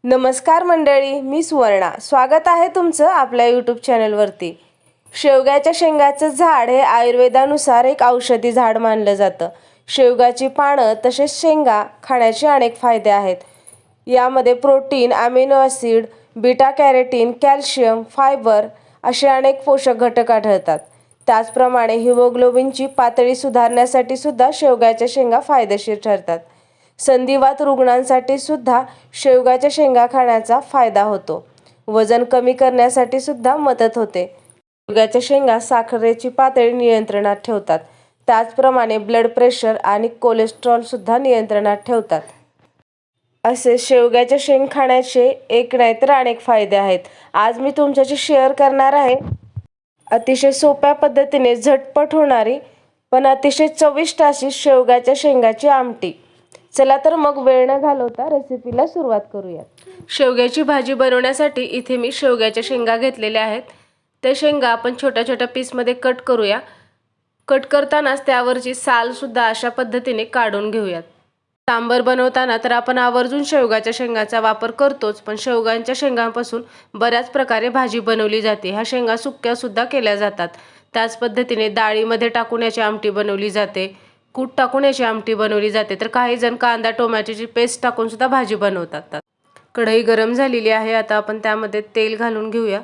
नमस्कार मंडळी, मी सुवर्णा. स्वागत आहे तुमचं आपल्या यूट्यूब चॅनलवरती. शेवग्याच्या शेंगाचं झाड हे आयुर्वेदानुसार एक औषधी झाड मानलं जातं. शेवगाची पानं तसेच शेंगा खाण्याचे अनेक फायदे आहेत. यामध्ये protein, amino acid, beta carotene, calcium, fibre असे अनेक पोषक घटक आढळतात. त्याचप्रमाणे हिमोग्लोबिनची पातळी सुधारण्यासाठी सुद्धा शेवग्याच्या शेंगा फायदेशीर ठरतात. संधिवात रुग्णांसाठी सुद्धा शेवगाच्या शेंगा खाण्याचा फायदा होतो. वजन कमी करण्यासाठी सुद्धा मदत होते. शेवग्याच्या शेंगा साखरेची पातळी नियंत्रणात ठेवतात. त्याचप्रमाणे ब्लड प्रेशर आणि कोलेस्ट्रॉल सुद्धा नियंत्रणात ठेवतात. असे शेवग्याच्या शेंग खाण्याचे एक नाही तर अनेक फायदे आहेत. आज मी तुमच्याशी शेअर करणार आहे अतिशय सोप्या पद्धतीने झटपट होणारी पण अतिशय चविष्ट अशी शेवग्याच्या शेंगाची आमटी. चला तर मग वेळ न घालवता रेसिपीला सुरुवात करूया. शेवग्याची भाजी बनवण्यासाठी इथे मी शेवग्याच्या शेंगा घेतलेल्या आहेत. त्या शेंगा आपण छोट्या छोट्या पीसमध्ये कट करूया. कट करतानाच त्यावरची सालसुद्धा अशा पद्धतीने काढून घेऊयात. सांबर बनवताना तर आपण आवर्जून शेवगाच्या शेंगाचा वापर करतोच, पण शेवगांच्या शेंगांपासून बऱ्याच प्रकारे भाजी बनवली जाते. ह्या शेंगा सुक्यासुद्धा केल्या जातात. त्याच पद्धतीने डाळीमध्ये टाकून याची आमटी बनवली जाते, कूट टाकून याची आमटी बनवली जाते, तर काही जण कांदा टोमॅटोची पेस्ट टाकून सुद्धा भाजी बनवतात. कढई गरम झालेली आहे. आता आपण त्यामध्ये तेल घालून घेऊया.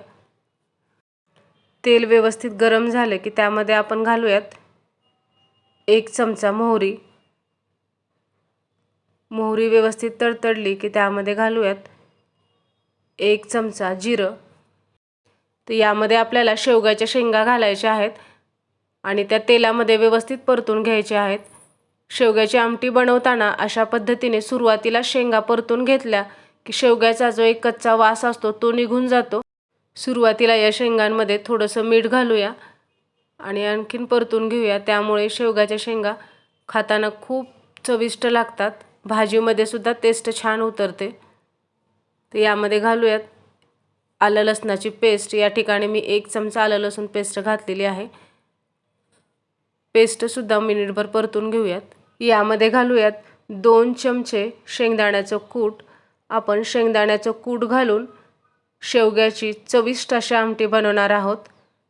तेल व्यवस्थित गरम झाले की त्यामध्ये आपण घालूयात 1 चमचा मोहरी. मोहरी व्यवस्थित तडतडली की त्यामध्ये घालूयात 1 चमचा जिरं. तर यामध्ये आपल्याला शेवगाच्या शेंगा घालायच्या आहेत आणि त्या तेलामध्ये व्यवस्थित परतून घ्यायच्या आहेत. शेवग्याची आमटी बनवताना अशा पद्धतीने सुरुवातीला शेंगा परतून घेतल्या की शेवग्याचा जो एक कच्चा वास असतो तो निघून जातो. सुरुवातीला या शेंगांमध्ये थोडंसं मीठ घालूया आणि आणखीन परतून घेऊया. त्यामुळे शेवग्याच्या शेंगा खाताना खूप चविष्ट लागतात. भाजीमध्ये सुद्धा टेस्ट छान उतरते. तर यामध्ये घालूयात आलं लसणाची पेस्ट. या ठिकाणी मी 1 चमचा आलं लसूण पेस्ट घातलेली आहे. पेस्टसुद्धा मिनिटभर परतून घेऊयात. यामध्ये घालूयात 2 चमचे शेंगदाण्याचं कूट. आपण शेंगदाण्याचं कूट घालून शेवग्याची चविष्ट अशी आमटी बनवणार आहोत.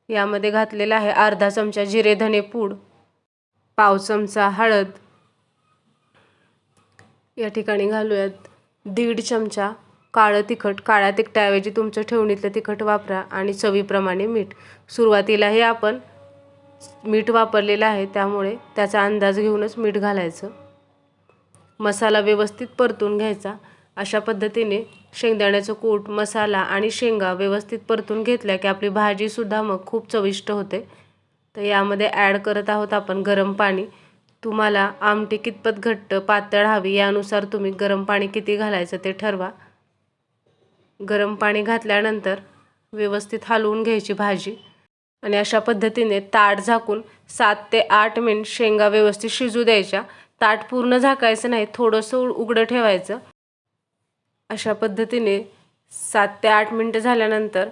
यामध्ये घातलेलं आहे अर्धा चमचा जिरे धने पूड, पाव चमचा हळद. या ठिकाणी घालूयात 1.5 चमचा काळं तिखट. काळ्या तिखटाऐवजी तुमचं ठेवणीतलं तिखट वापरा आणि चवीप्रमाणे मीठ. सुरुवातीलाही आपण मीठ वापरलेलं आहे त्यामुळे त्याचा अंदाज घेऊनच मीठ घालायचं. मसाला व्यवस्थित परतून घ्यायचा. अशा पद्धतीने शेंगदाण्याचं कूट, मसाला आणि शेंगा व्यवस्थित परतून घेतल्या की आपली भाजीसुद्धा मग खूप चविष्ट होते. तर यामध्ये ॲड करत आहोत आपण गरम पाणी. तुम्हाला आमटी कितपत घट्ट पातळ हवी यानुसार तुम्ही गरम पाणी किती घालायचं ते ठरवा. गरम पाणी घातल्यानंतर व्यवस्थित हलवून घ्यायची भाजी आणि अशा पद्धतीने ताट झाकून 7 ते 8 मिनिट शेंगा व्यवस्थित शिजू द्यायच्या. ताट पूर्ण झाकायचं नाही, थोडंसं उघडं ठेवायचं. अशा पद्धतीने 7 ते 8 मिनिटं झाल्यानंतर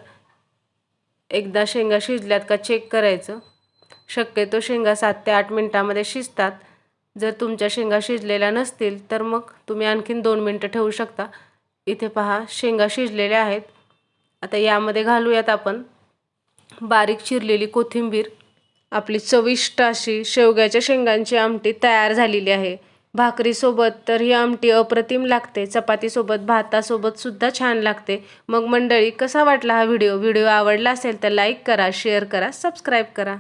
एकदा शेंगा शिजल्यात का चेक करायचं. शक्यतो शेंगा 7 ते 8 मिनिटामध्ये शिजतात. जर तुमच्या शेंगा शिजलेल्या नसतील तर मग तुम्ही आणखीन 2 मिनिटं ठेवू शकता. इथे पहा शेंगा शिजलेल्या आहेत. आता यामध्ये घालूयात आपण बारीक चिरलेली कोथिंबीर. आपली चविष्ट अशी शेवग्याच्या शेंगांची आमटी तयार झालेली आहे. भाकरीसोबत तर ही आमटी अप्रतिम लागते. चपातीसोबत, भातासोबत सुद्धा छान लागते. मग मंडळी, कसा वाटला हा व्हिडिओ आवडला असेल तर लाईक करा, शेअर करा, सबस्क्राईब करा.